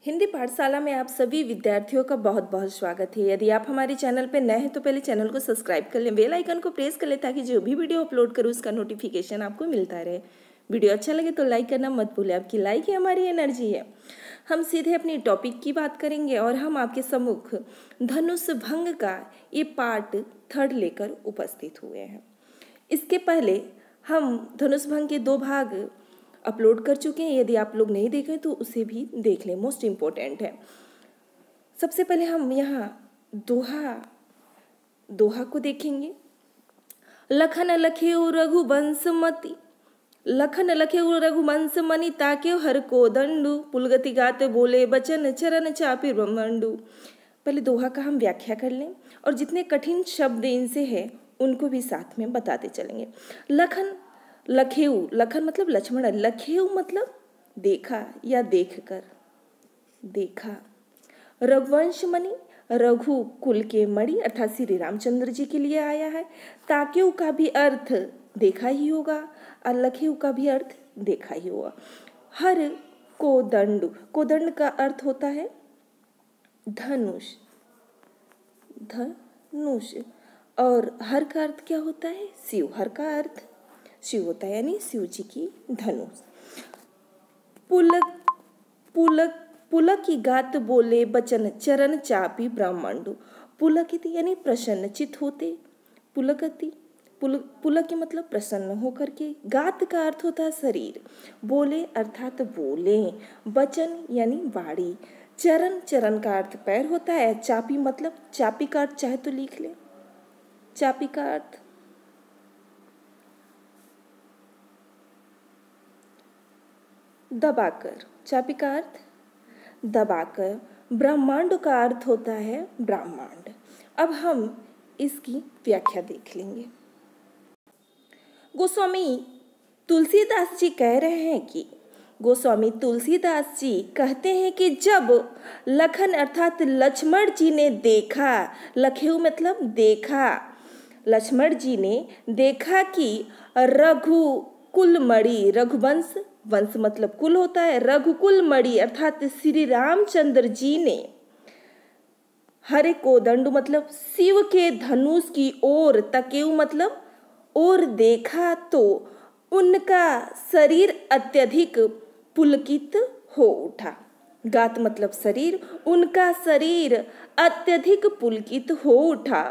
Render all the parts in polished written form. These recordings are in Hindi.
हिंदी पाठशाला में आप सभी विद्यार्थियों का बहुत बहुत स्वागत है। यदि आप हमारे चैनल पर नए हैं तो पहले चैनल को सब्सक्राइब कर लें, बेल आइकन को प्रेस कर लें ताकि जो भी वीडियो अपलोड करूँ उसका नोटिफिकेशन आपको मिलता रहे। वीडियो अच्छा लगे तो लाइक करना मत भूलें, आपकी लाइक ही हमारी एनर्जी है। हम सीधे अपनी टॉपिक की बात करेंगे और हम आपके सम्मुख धनुष भंग का ये पार्ट 3 लेकर उपस्थित हुए हैं। इसके पहले हम धनुष भंग के 2 भाग अपलोड कर चुके हैं। यदि आप लोग नहीं देखें तो उसे भी देख लें, मोस्ट इम्पोर्टेंट है। सबसे पहले हम यहाँ दोहा को देखेंगे। लखन लखेउ रघुवंशमति, लखन लखेउ रघुवंश मणि ताके हर को दंडु, पुलगति गाते बोले बचन चरण चापि ब्रह्मंडु। पहले दोहा का हम व्याख्या कर लें और जितने कठिन शब्द इनसे है उनको भी साथ में बताते चलेंगे। लखन लखेउ, लखन मतलब लक्ष्मण, लखेउ मतलब देखा या देखकर, देखा। रघुवंश मणि, रघु कुल के मणि अर्थात श्री रामचंद्र जी के लिए आया है। ताकेउ का भी अर्थ देखा ही होगा और लखेउ का भी अर्थ देखा ही होगा। हर कोदंड, कोदंड का अर्थ होता है धनुष, धनुष। और हर का अर्थ क्या होता है? शिव। हर का अर्थ शिव होता है, यानी शिव जी की धनुष। पुलक पुलक पुलक की गात बोले बचन चरण चापी ब्रह्मांडु। पुलकित यानी प्रसन्नचित होते, पुलकति पुलक के मतलब प्रसन्न होकर के। गात का अर्थ होता है शरीर, बोले अर्थात बोले, बचन यानी वाणी, चरण चरण का अर्थ पैर होता है, चापी मतलब चापी का अर्थ चाहे तो लिख ले। चापी का अर्थ दबाकर, चापी का अर्थ दबाकर। ब्रह्मांड का अर्थ होता है ब्रह्मांड। अब हम इसकी व्याख्या देख लेंगे। गोस्वामी तुलसीदास जी कह रहे हैं कि गोस्वामी तुलसीदास जी कहते हैं कि जब लखन अर्थात लक्ष्मण जी ने देखा, लखेउ मतलब देखा, लक्ष्मण जी ने देखा कि रघुकुल मणि, रघुवंश वंश मतलब कुल होता है, रघुकुल मणि अर्थात श्री रामचंद्र जी ने हरे कोदंड मतलब शिव के धनुष की ओर, तकेउ मतलब ओर देखा तो उनका शरीर अत्यधिक पुलकित हो उठा। गात मतलब शरीर, उनका शरीर अत्यधिक पुलकित हो उठा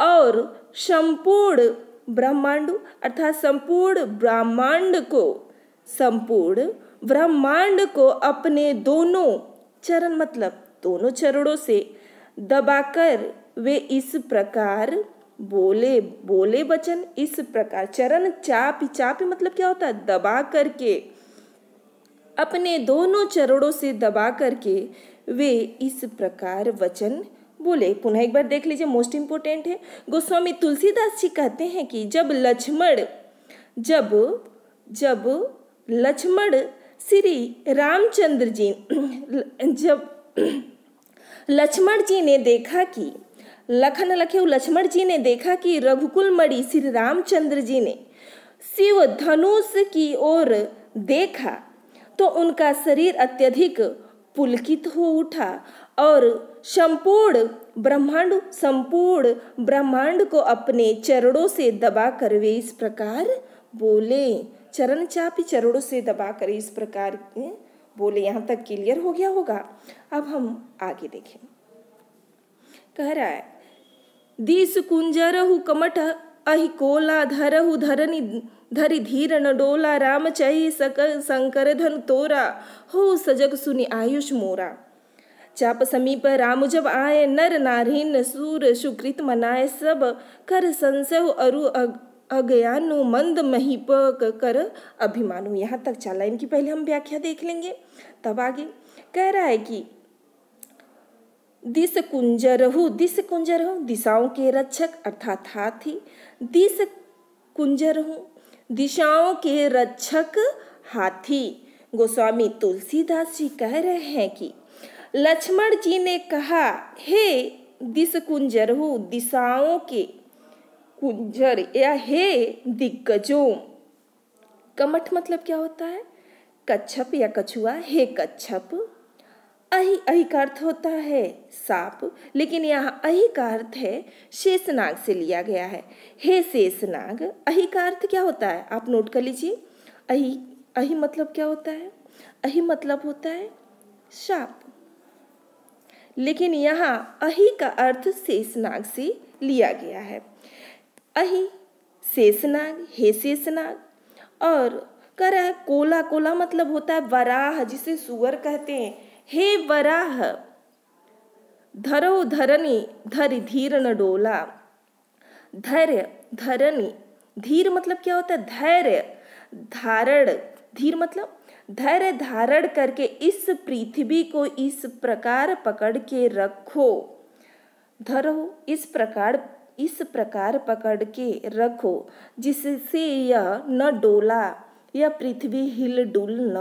और संपूर्ण ब्रह्मांड अर्थात संपूर्ण ब्रह्मांड को अपने दोनों चरण मतलब दोनों चरणों से दबाकर वे इस प्रकार बोले वचन, इस प्रकार। चरण चापी, चापी मतलब क्या होता है? दबा करके, अपने दोनों चरणों से दबा करके वे इस प्रकार वचन बोले। पुनः एक बार देख लीजिए, मोस्ट इंपोर्टेंट है। गोस्वामी तुलसीदास जी कहते हैं कि जब लक्ष्मण श्री रामचंद्र जी, जब लक्ष्मण जी ने देखा कि लखन लखेउ, लक्ष्मण जी ने देखा कि रघुकुल मणि श्री रामचंद्र जी ने शिव धनुष की ओर देखा तो उनका शरीर अत्यधिक पुलकित हो उठा और संपूर्ण ब्रह्मांड को अपने चरणों से दबा कर वे इस प्रकार बोले। चरण चापी, चरणों से दबा कर इस प्रकार बोले। यहाँ तक क्लियर हो गया होगा। अब हम आगे देखें। कह रहा है दिस कुंजरहु कमठ अहि कोला, धरहु धरि धीर न डोला, राम चहि सकल शंकर धन तोरा, हो सजग सुनि आयुष मोरा। चाप समीप राम जब आए, नर नारीन सूर सुकृत मनाए, सब कर संशय अरु अज्ञानु, मंद महीपक कर अभिमानु। यहाँ तक चला, इनकी पहले हम व्याख्या देख लेंगे तब आगे। कह रहा है कि दिस कुंजरहु दिशाओं के रक्षक अर्थात हाथी, दिस कुंजरहु दिशाओं के रक्षक हाथी। गोस्वामी तुलसीदास जी कह रहे हैं कि लक्ष्मण जी ने कहा, हे दिस कुंजरहु दिशाओं के कुंजर या हे दिग्गजों। कमठ मतलब क्या होता है? कच्छप या कछुआ। हे कच्छप, अहि, अहि का अर्थ होता है सांप, लेकिन यहाँ अहि का अर्थ है शेषनाग से लिया गया है। हे शेषनाग, अहि का अर्थ क्या होता है आप नोट कर लीजिए। अहि, अहि मतलब क्या होता है? अहि मतलब होता है सांप, लेकिन यहाँ अहि का अर्थ शेषनाग से लिया गया है। अहि शेषनाग, हे शेषनाग। और कह रहा है कोला, कोला मतलब होता है वराह, जिसे सुअर कहते हैं। हे वराह, धरो धरनी, धरि धीर न डोला। धैर्य, धरनी, धीर मतलब क्या होता है? धैर्य धारण, धीर मतलब धैर्य धारण करके इस पृथ्वी को इस प्रकार पकड़ के रखो। धरो, इस प्रकार पकड़ के रखो जिससे यह न डोला, यह पृथ्वी हिल डुल न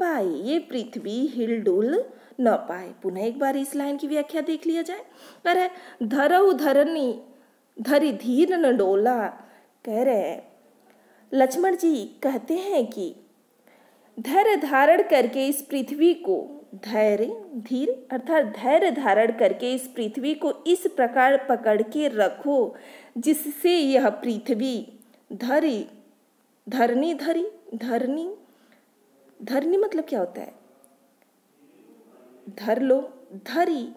पाए, ये पृथ्वी हिल डुल न पाए। पुनः एक बार इस लाइन की व्याख्या देख लिया जाए। कह रहे धरहु धरनी, धरि धीर न डोला। कह रहे लक्ष्मण जी कहते हैं कि धैर्य धारण करके इस पृथ्वी को, धैर्य धीर अर्थात धैर्य धारण करके इस पृथ्वी को इस प्रकार पकड़ के रखो जिससे यह पृथ्वी धरी, धरनी, धरी, धरनी, धरनी मतलब क्या होता है? धर लो, धरी,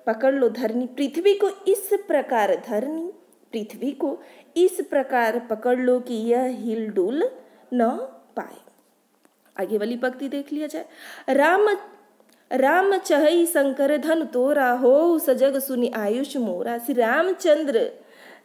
पकड़ लो, धरनी, पृथ्वी को इस प्रकार, धरनी पृथ्वी को इस प्रकार पकड़ लो कि यह हिल डुल न पाए। आगे वाली पंक्ति देख लिया जाए। राम चहई शंकर धन तोरा, हो सजग सुनि आयुष मोरा। श्री रामचंद्र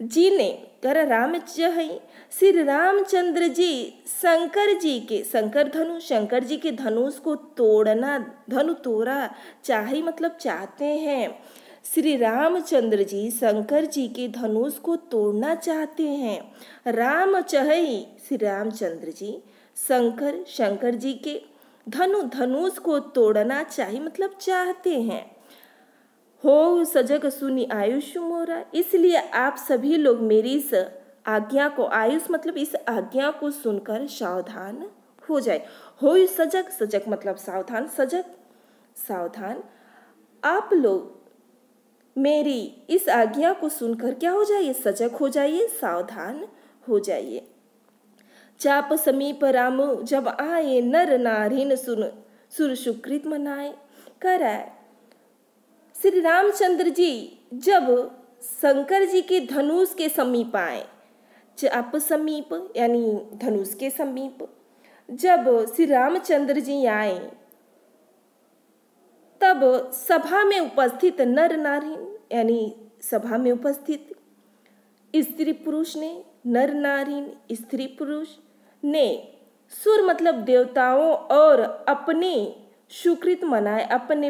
जी ने, कर राम चहई, श्री रामचंद्र जी शंकर जी के, शंकर धनु, शंकर जी के धनुष को तोड़ना, धनु तोड़ा, चाहे मतलब चाहते हैं। श्री रामचंद्र जी शंकर जी के धनुष को तोड़ना चाहते हैं। राम चहई, श्री रामचंद्र जी शंकर, शंकर जी के धनुष को तोड़ना चाहिए मतलब चाहते हैं। हो सजग सुनी आयुष मोरा, इसलिए आप सभी लोग मेरी इस आज्ञा को, आयुष मतलब इस आज्ञा को सुनकर सावधान हो जाए। हो सजग, सजग मतलब सावधान, सजग सावधान, आप लोग मेरी इस आज्ञा को सुनकर क्या हो जाइए? सजग हो जाइए, सावधान हो जाइए। चाप समीप राम जब आए, नर नारिन सुन सुर सुकृत मनाए। कह रहा है श्री रामचंद्र जी जब शंकर जी के धनुष के समीप आए, चाप समीप यानी धनुष के समीप, जब श्री रामचंद्र जी आए तब सभा में उपस्थित नर नारिन यानी सभा में उपस्थित स्त्री पुरुष ने, नर नारिन स्त्री पुरुष ने, सुर मतलब देवताओं और अपने सुकृत मनाए, अपने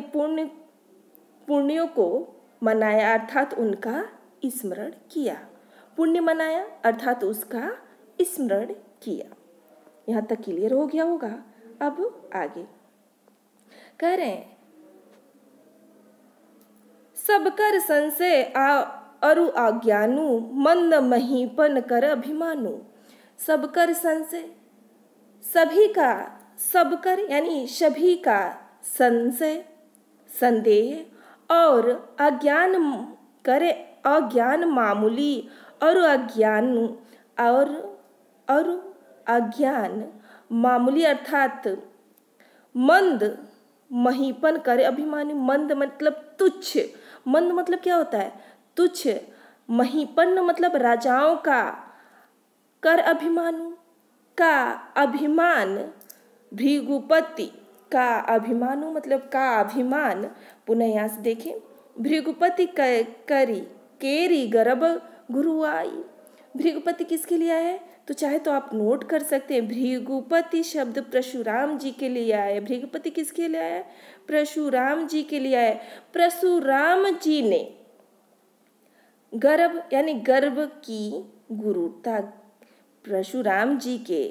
पुण्यों को मनाया अर्थात उनका स्मरण किया। पुण्य मनाया अर्थात उसका स्मरण किया। यहाँ तक क्लियर हो गया होगा। अब आगे कह रहे हैं सबकर संशय अरु अज्ञानु, मंद महीपन कर अभिमानु। सबकर संशय, सभी का, सबकर यानी सभी का संशय, संदेह और अज्ञान करे, अज्ञान मामूली और अज्ञान मामूली अर्थात मंद महीपन करे अभिमानी। मंद मतलब तुच्छ, मंद मतलब क्या होता है? तुच्छ। महीपन मतलब राजाओं का, कर अभिमानु का अभिमान, भृगुपति का अभिमानु मतलब का अभिमान। पुनः यहाँ से देखें, भृगुपति करी केरी गर्भ गुरुआई। भृगुपति किसके लिए आया है? तो चाहे तो आप नोट कर सकते हैं, भृगुपति शब्द परशुराम जी के लिए आया है। भृगुपति किसके लिए आया है? परशुराम जी के लिए आया है। परशुराम जी ने गर्भ यानी गर्भ की गुरुता, परशुराम जी के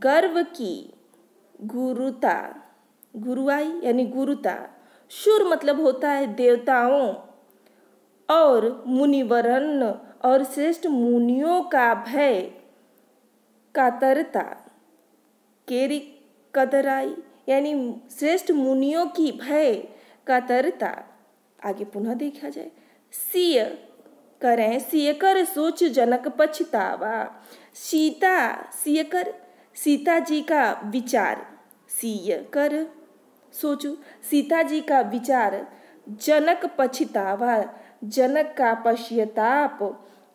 गर्भ की गुरुता, गुरुआई यानी गुरुता। शूर मतलब होता है देवताओं और मुनिवरन और श्रेष्ठ मुनियों का भय, कातरता, केरी कदराई यानी श्रेष्ठ मुनियों की भय कातरता। आगे पुनः देखा जाए, सिय करें सिय कर सोच जनक पछतावा। सीता सिय कर सीता जी का विचार, सिय कर सोचो सीता जी का विचार, जनक पछतावा जनक का पश्चाताप।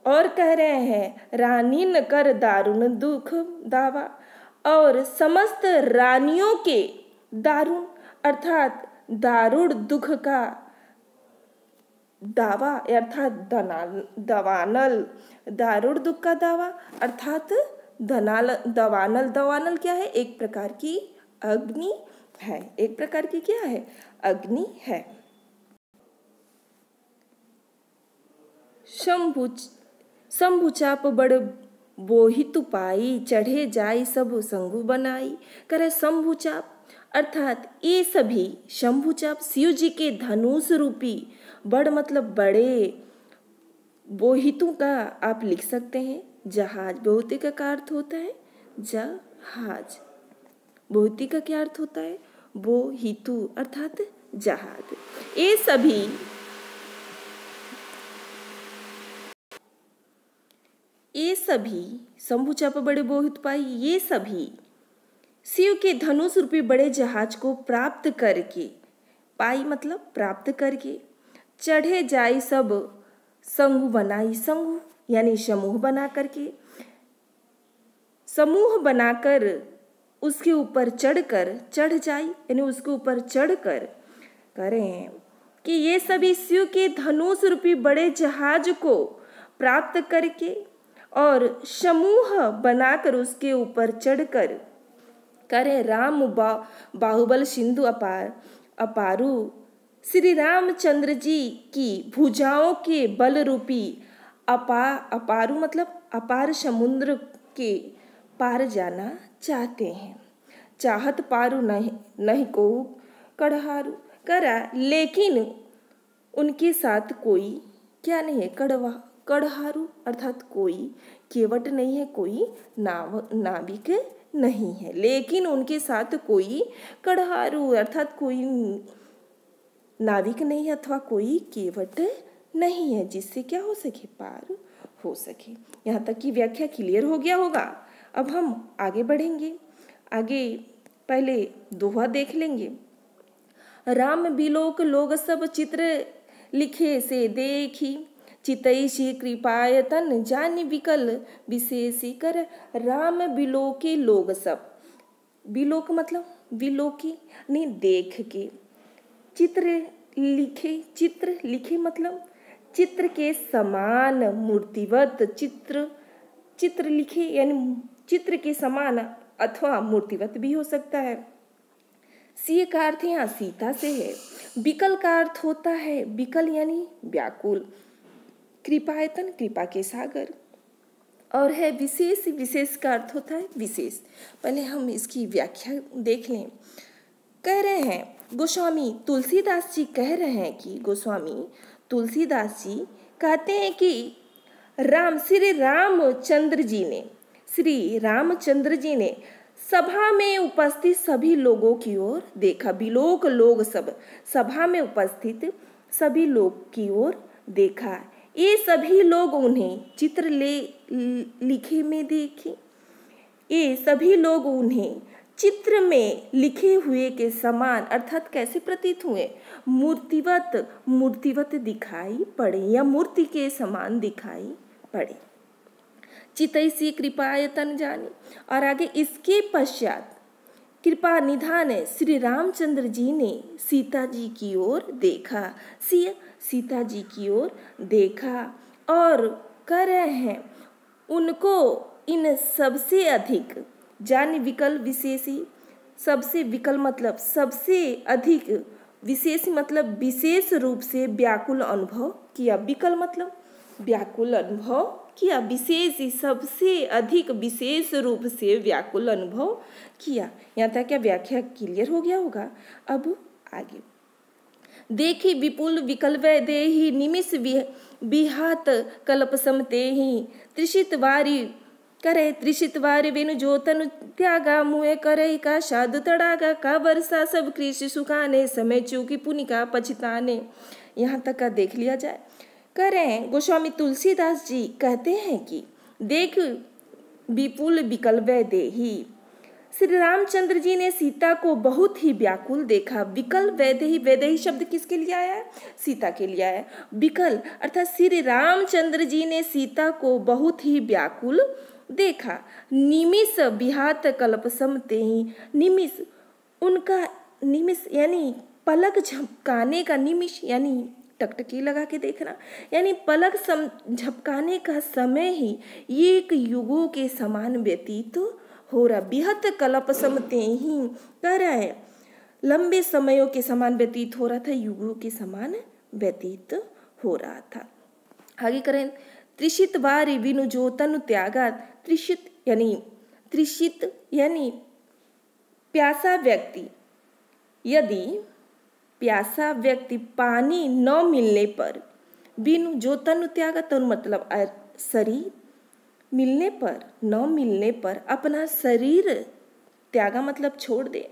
और कह रहे हैं रानी न कर दारुण दुख दावा, और समस्त रानियों के दारुण अर्थात दारुण दुख का दावा अर्थात दवानल, दारुण दुख का दावा अर्थात दवानल। दवानल क्या है? एक प्रकार की अग्नि है, एक प्रकार की क्या है? अग्नि है। शंभु चाप बड़ बोहित पाई, चढ़े जाई सब संगु बनाई। करे शंभु चाप अर्थात ये सभी शंभु चाप शिव जी के धनुष रूपी, बड़ मतलब बड़े, बोहितों का आप लिख सकते हैं जहाज। बोहिती का क्या अर्थ होता है? जहाज। बोहिती का क्या अर्थ होता है? बोहितु अर्थात जहाज। ये सभी शंभु चाप बड़े बोहित पाई, ये सभी शिव के धनुष रूपी बड़े जहाज को प्राप्त करके, पाई मतलब प्राप्त करके, चढ़े जाई सब संगु बनाई। संगु यानी समूह बना करके, समूह बनाकर उसके ऊपर चढ़कर, चढ़ जाई यानी उसके ऊपर चढ़कर करें कि ये सभी शिव के धनुष रूपी बड़े जहाज को प्राप्त करके और समूह बनाकर उसके ऊपर चढ़कर करें राम बाहुबल सिंधु अपारू। श्री रामचंद्र जी की भुजाओं के बल रूपी अपारू मतलब अपार समुद्र के पार जाना चाहते हैं। चाहत पारू नहीं को कड़हारू करा, लेकिन उनके साथ कोई क्या नहीं है? कड़हारू अर्थात कोई केवट नहीं है, कोई नाविक नहीं है, लेकिन उनके साथ कोई कड़हारू अर्थात कोई नाविक नहीं है अथवा कोई केवट नहीं है जिससे क्या हो सके? पार हो सके। यहाँ तक की व्याख्या क्लियर हो गया होगा। अब हम आगे बढ़ेंगे। आगे पहले दोहा देख लेंगे। राम बिलोक लोग सब चित्र लिखे से देखी, चितैषी कृपायतन जानि विकल विशेषी। कर राम बिलोके लोग सब, बिलोक मतलब बिलोकी नहीं देख के, चित्र लिखे मतलब चित्र के समान मूर्तिवत, चित्र लिखे यानी चित्र के समान अथवा मूर्तिवत भी हो सकता है। सी का अर्थ यहाँ सीता से है। विकल का अर्थ होता है, विकल यानी व्याकुल। कृपायतन कृपा के सागर। और है विशेष, विशेष का अर्थ होता है विशेष। पहले हम इसकी व्याख्या देख लें। कह रहे हैं गोस्वामी तुलसीदास जी कह रहे हैं कि गोस्वामी तुलसीदास जी कहते हैं कि श्री रामचंद्र जी ने सभा में उपस्थित सभी लोगों की ओर देखा। बिलोक लोग सब, सभा में उपस्थित सभी लोग की ओर देखा। ये सभी लोग उन्हें चित्र लिखे में देखे। ये सभी लोग उन्हें चित्र में लिखे हुए के समान अर्थात कैसे प्रतीत हुए? मूर्तिवत दिखाई पड़े या मूर्ति के समान दिखाई पड़े। चितैषी कृपायतन जानी। और आगे इसके पश्चात कृपा निधान श्री रामचंद्र जी ने सीता जी की ओर देखा। सीता जी की ओर देखा और कह रहे हैं उनको इन सबसे अधिक जानि विकल विशेषी। सबसे विकल मतलब सबसे अधिक, विशेष मतलब विशेष रूप से व्याकुल अनुभव किया। विकल मतलब व्याकुल अनुभव किया, विशेष सबसे अधिक विशेष रूप से व्याकुल अनुभव किया। यहाँ तक क्या व्याख्या क्लियर हो गया होगा। अब आगे देखी विपुल विकल देहि निमिष विहात कल्प समते ही त्रिषित वारी करे त्रिशित वार बिनु जो तनु त्यागा मुए करे का साधु तड़ागा का वर्षा सब कृषि सुखाने समय चूकी पुनि का पछताने। यहाँ तक का देख लिया जाए। करें गोस्वामी तुलसीदास जी कहते हैं कि देख विपुल विकल वैदेही, श्री रामचंद्र जी ने सीता को बहुत ही व्याकुल देखा। विकल वैदेही, वैदेही शब्द किसके लिए आया है? सीता के लिए आया है। विकल अर्थात श्री रामचंद्र जी ने सीता को बहुत ही व्याकुल देखा। निमिष विहात कल्प समते ही, निमिष उनका, निमिष यानी पलक झपकाने का, निमिष यानी टकटकी लगा के देखना, यानी पलक झपकाने का समय ही एक युगों के समान व्यतीत हो रहा। बिहत कल्प समते ही कह रहा है, लंबे समयों के समान व्यतीत हो रहा था, युगों के समान व्यतीत हो रहा था। आगे करें त्रिशित वारी बिनु जो तनु त्यागा। त्रिशित यानी प्यासा व्यक्ति, यदि प्यासा व्यक्ति पानी न मिलने पर, बिनु जो तनु त्यागा, तनु मतलब शरीर, मिलने पर, न मिलने पर अपना शरीर त्यागा मतलब छोड़ दे।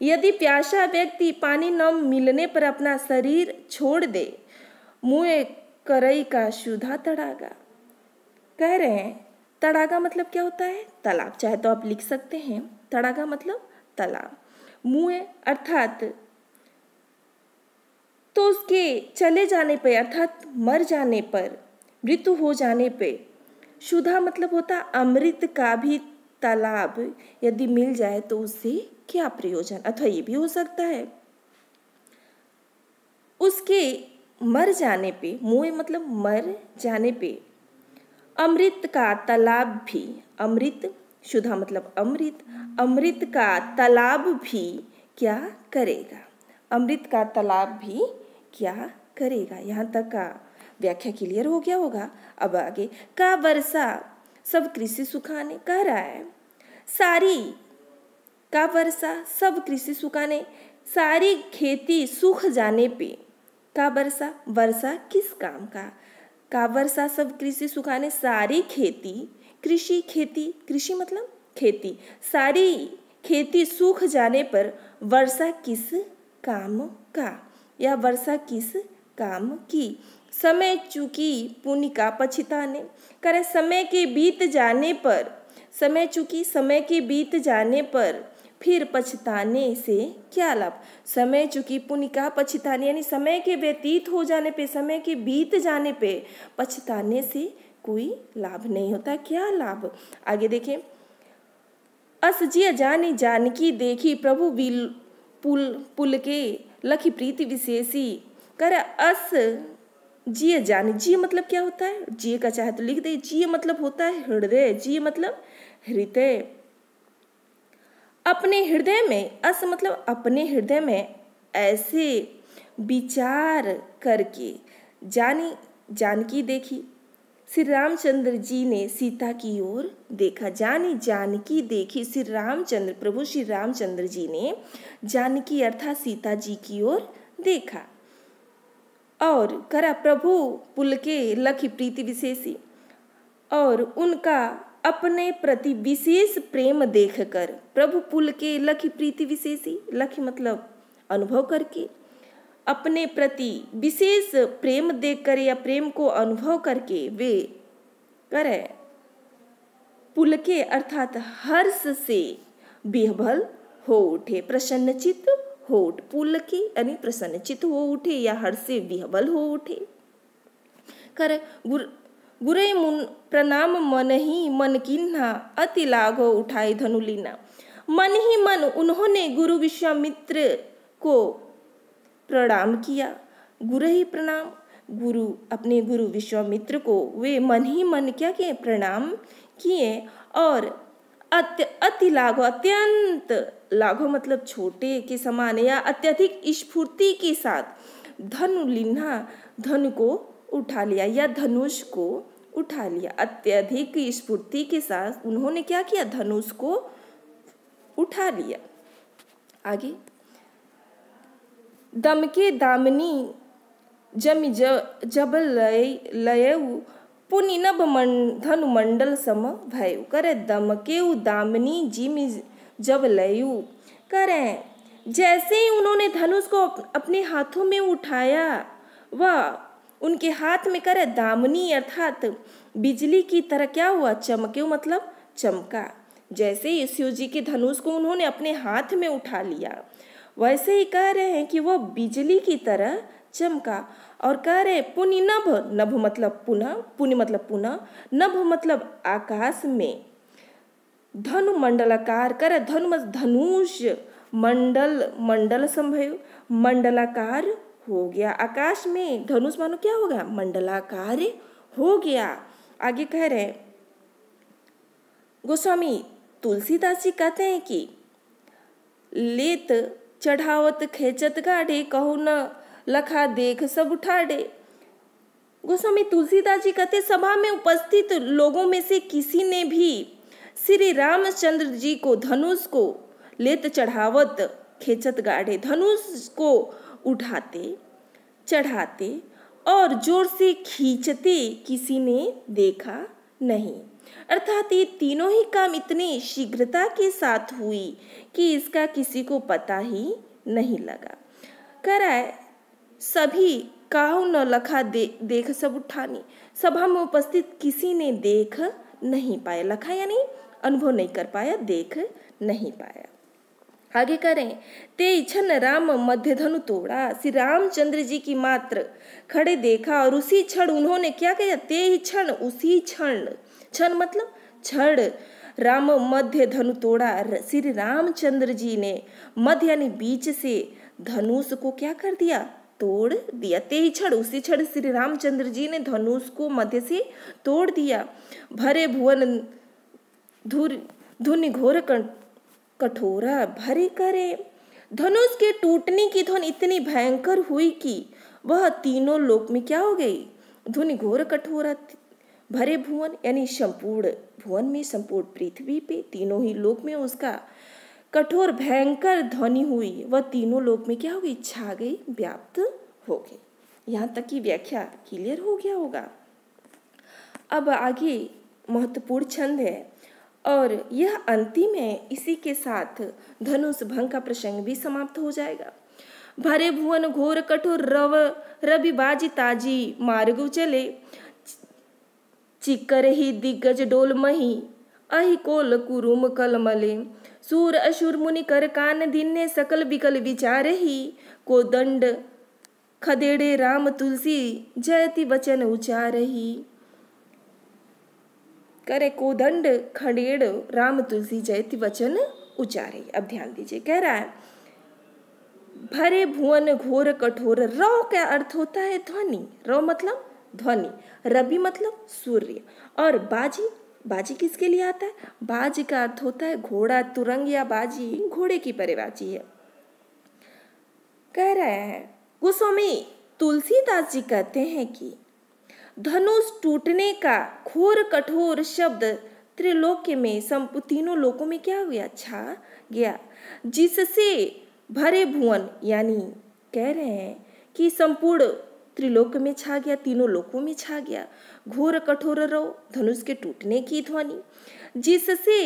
यदि प्यासा व्यक्ति पानी न मिलने पर अपना शरीर छोड़ दे, मुँह करई का शुद्धा तड़ागा। कह रहे हैं तड़ागा मतलब क्या होता है? तालाब, चाहे तो आप लिख सकते हैं तड़ागा मतलब तालाब। मुँह अर्थात तो उसके चले जाने पे अर्थात मर जाने पर, मृत्यु हो जाने पे, शुद्धा मतलब होता अमृत का भी तालाब यदि मिल जाए तो उससे क्या प्रयोजन। अथवा ये भी हो सकता है उसके मर जाने पे, मुँह मतलब मर जाने पे, अमृत का तालाब भी, अमृत शुद्धा मतलब अमृत, अमृत का तालाब भी क्या करेगा, अमृत का तालाब भी क्या करेगा। यहाँ तक का व्याख्या क्लियर हो गया होगा। अब आगे का वर्षा सब कृषि सुखाने कह रहा है, सारी का वर्षा सब कृषि सुखाने, सारी खेती सूख जाने पे, का वर्षा, वर्षा किस काम का वर्षा सब कृषि सुखाने, सारी खेती, कृषि खेती, कृषि मतलब खेती, सारी खेती सूख जाने पर वर्षा किस काम का, या वर्षा किस काम की। समय चूकी पुण्य का पछताने, करे समय के बीत जाने पर, समय चूकी समय के बीत जाने पर फिर पछताने से क्या लाभ। समय चूकी पुण्य का पछताने यानी समय के व्यतीत हो जाने पे, समय के बीत जाने पे पछताने से कोई लाभ नहीं होता। क्या लाभ, आगे देखें। अस जिय जानी जानकी देखी प्रभु पुल के लखी प्रीति विशेषी। कर अस जिय जानी, जिय मतलब क्या होता है? जिय का चाहे तो लिख दे। जिय मतलब होता है हृदय, जिय मतलब हृदय। अपने हृदय में, अस मतलब अपने हृदय में ऐसे विचार करके जानकी देखी। श्री रामचंद्र जी ने सीता की ओर देखा। जानकी देखी, श्री रामचंद्र, प्रभु श्री रामचंद्र जी ने जानकी अर्थात सीता जी की ओर देखा और करा प्रभु पुल के लखी प्रीति विशेषी, और उनका अपने प्रति विशेष प्रेम देखकर, प्रभु पुल के लखी प्रीति विशेषी, लखी मतलब अनुभव करके, अपने प्रति विशेष प्रेम देखकर या प्रेम को अनुभव करके वे करे पुल के अर्थात हर्ष से विह्वल हो उठे, प्रसन्नचित हो उठे, पुल के यानी प्रसन्नचित हो उठे या हर्ष से विह्वल हो उठे। करे गुरे मुन प्रणाम मन ही मन किन्हा, अति लाघो उठाई धनुलीना। मन ही मन उन्होंने गुरु विश्वामित्र को प्रणाम किया। गुरु ही प्रणाम, गुरु अपने गुरु विश्वामित्र को वे मन ही मन क्या किए? प्रणाम किए। और अति लाघो, अत्यंत लाघो मतलब छोटे के समान या अत्यधिक स्फूर्ति के साथ धनुलीना, धनु को उठा लिया या धनुष को उठा लिया। अत्यधिक स्फूर्ति के साथ उन्होंने क्या किया? धनुष को उठा लिया। आगे दम के दामनी जब लयऊ पुनि नभ धनु मंडल सम भयु। करे दमकेउ दामिनी जिमि जब लयु। करें जैसे ही उन्होंने धनुष को अपने हाथों में उठाया, वह उनके हाथ में करे दामिनी अर्थात बिजली की तरह क्या हुआ, चमके, मतलब चमका। जैसे ही शिव जी के धनुष को उन्होंने अपने हाथ में उठा लिया, वैसे ही कह रहे हैं कि वह बिजली की तरह चमका। और कह रहे पुनि नभ, नभ मतलब पुनः, पुनि मतलब पुनः, नभ मतलब आकाश में, धनु मंडलाकार, करे धनु मतलब धनुष, मंडल, मंडल संभव, मंडलाकार हो गया। आकाश में धनुष मानो क्या हो गया, मंडलाकार हो गया। आगे कह रहे गोस्वामी तुलसीदास जी कहते हैं कि लेत चढ़ावत खेचत गाढ़े, कहू न लखा देख सब उठाड़े। गोस्वामी तुलसीदास जी कहते सभा में उपस्थित लोगों में से किसी ने भी श्री रामचंद्र जी को धनुष को लेत चढ़ावत खेचत गाढ़े, धनुष को उठाते चढ़ाते और जोर से खींचते किसी ने देखा नहीं। अर्थात ये तीनों ही काम इतनी शीघ्रता के साथ हुई कि इसका किसी को पता ही नहीं लगा। कह रहा है सभी काहू न लखा देख सब उठानी, सभा में उपस्थित किसी ने देख नहीं पाया, लखा यानी अनुभव नहीं कर पाया, देख नहीं पाया। आगे करें ते क्षण राम मध्य धनु तोड़ा, श्री रामचंद्र जी की मात्र खड़े देखा और उसी क्षण उन्होंने क्या किया, ते ही क्षण, उसी क्षण, क्षण मतलब क्षण, राम मध्य धनु तोड़ा, श्री रामचंद्र जी ने मध्य यानी बीच से धनुष को क्या कर दिया, तोड़ दिया। ते ही क्षण, उसी क्षण श्री रामचंद्र जी ने धनुष को मध्य से तोड़ दिया। भरे भुवन धुनि घोर कठोरा, भरे करे, धनुष के टूटने की ध्वनि इतनी भयंकर हुई कि वह तीनों लोक में क्या हो गई, धुनि घोर कठोरा। भरे भुवन यानी संपूर्ण भुवन में, संपूर्ण पृथ्वी पे, तीनों ही लोक में उसका कठोर भयंकर ध्वनि हुई, वह तीनों लोक में क्या हो गई, छा गई, व्याप्त हो गई। यहाँ तक की व्याख्या क्लियर हो गया होगा। अब आगे महत्वपूर्ण छंद है और यह अंतिम है, इसी के साथ धनुष भंग का प्रसंग भी समाप्त हो जाएगा। भरे भुवन घोर कठोर रवि बाजी ताजी मार्ग चले, चिकर ही दिग्गज डोल मही अहि कोल कुरुम कलमले, सूर असुर मुनि कर कान दिन्ने सकल विकल विचार ही, को दंड खदेड़े राम तुलसी जयति वचन उचार ही। करे कोदंड खड़ेड़ राम तुलसी जयति वचन उचारे। अब ध्यान दीजिए, कह रहा है भरे भुवन घोर कठोर, रौ का अर्थ होता है ध्वनि, रौ मतलब ध्वनि, रवि मतलब सूर्य, और बाजी, बाजी किसके लिए आता है, बाजी का अर्थ होता है घोड़ा, तुरंग या बाजी घोड़े की परिबाजी है। कह रहे हैं गोस्वामी तुलसीदास जी कहते हैं कि धनुष टूटने का घोर कठोर शब्द त्रिलोक्य में, तीनों लोकों में क्या हो गया, छा गया, जिससे भरे भुवन यानी कह रहे हैं कि संपूर्ण त्रिलोक में छा गया, तीनों लोकों में छा गया। घोर कठोर रौ धनुष के टूटने की ध्वनि, जिससे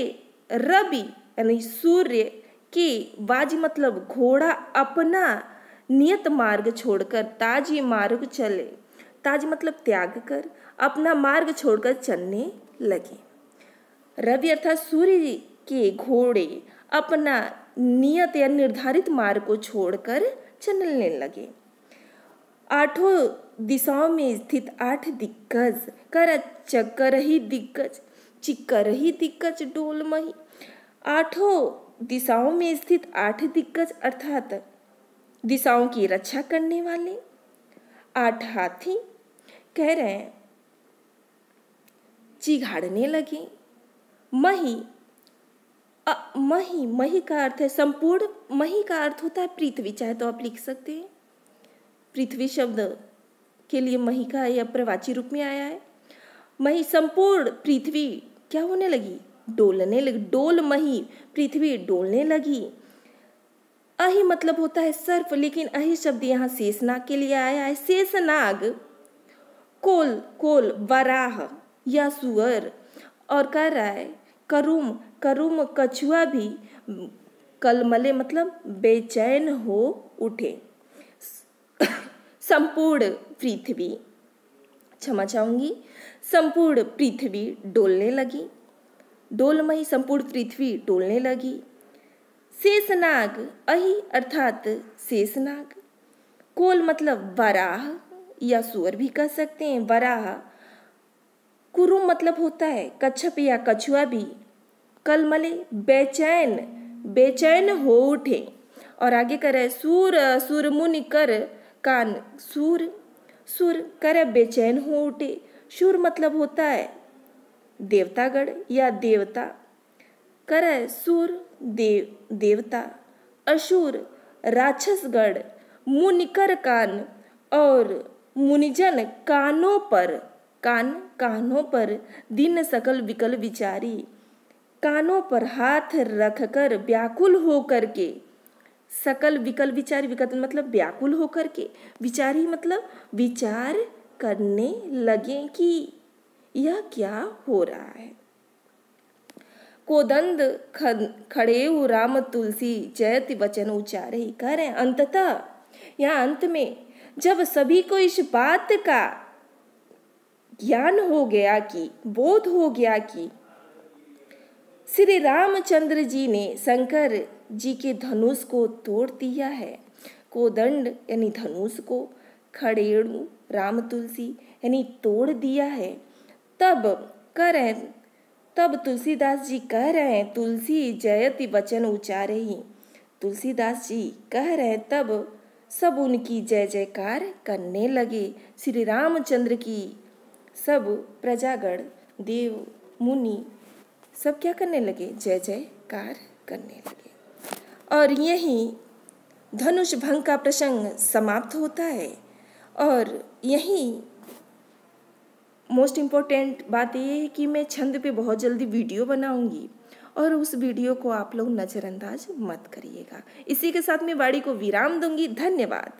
रवि यानी सूर्य की बाजी मतलब घोड़ा अपना नियत मार्ग छोड़कर ताजी मार्ग चले, ताज मतलब त्याग कर, अपना मार्ग छोड़कर चलने लगे। रवि अर्थात सूर्य के घोड़े अपना नियत या निर्धारित मार्ग को छोड़कर चलने लगे। आठों दिशाओं में स्थित 8 दिग्गज, कर चक्कर ही दिग्गज, चिक्कर ही दिग्गज डोलमही। आठों दिशाओं में स्थित 8 दिग्गज अर्थात दिशाओं की रक्षा करने वाले 8 हाथी कह रहे हैं चिघाड़ने लगे। मही, मही, मही का अर्थ है संपूर्ण, मही का अर्थ होता है पृथ्वी, चाहे तो आप लिख सकते हैं। पृथ्वी शब्द के लिए मही का यह प्रवाची रूप में आया है। मही संपूर्ण पृथ्वी क्या होने लगी, डोलने लगी, डोल मही पृथ्वी डोलने लगी। अहि मतलब होता है सर्प, लेकिन अहि शब्द यहाँ शेषनाग के लिए आया है। शेषनाग कोल कोल वराह या सुअर। और कह रहा है करुम करुम कछुआ भी कलमले मतलब बेचैन हो उठे। संपूर्ण पृथ्वी, क्षमा चाहूंगी, संपूर्ण पृथ्वी डोलने लगी, डोलमयी संपूर्ण पृथ्वी डोलने लगी। शेषनाग अहि अर्थात शेषनाग। कोल मतलब वराह या सुअर भी कह सकते हैं, वराह। कुरुम मतलब होता है कच्छप या कछुआ भी। कलमले बेचैन, बेचैन हो उठे। और आगे कर है सूर सुर मुनि कर कान, सूर सुर कर बेचैन हो उठे। शूर मतलब होता है देवतागण या देवता, कर सूर देवता। असुर राक्षसगण। मुनिकर कान और मुनिजन कानों पर, कानों पर दिन सकल विकल विचारी, कानों पर हाथ रखकर व्याकुल होकर के, सकल विकल विचारी, विकल मतलब व्याकुल होकर के, विचारी मतलब विचार करने लगे कि यह क्या हो रहा है। कोदंड खड़े राम तुलसी जयति वचन उच्चारे। कह रहे अंततः यहाँ अंत में जब सभी को इस बात का ज्ञान हो गया कि, बोध हो गया कि श्री रामचंद्र जी ने शंकर जी के धनुष को तोड़ दिया है। कोदंड यानी धनुष को, खड़ेड़ू राम तुलसी यानी तोड़ दिया है। तब कह रहे, तब तुलसीदास जी कह रहे हैं तुलसी जयति वचन उच्चारे ही। तुलसीदास जी कह रहे हैं तब सब उनकी जय जयकार करने लगे। श्री रामचंद्र की सब प्रजागण देव मुनि सब क्या करने लगे, जय जयकार करने लगे। और यही धनुष भंग का प्रसंग समाप्त होता है। और यही मोस्ट इम्पोर्टेंट बात यह है कि मैं छंद पे बहुत जल्दी वीडियो बनाऊंगी और उस वीडियो को आप लोग नज़रअंदाज मत करिएगा। इसी के साथ मैं वाणी को विराम दूंगी। धन्यवाद।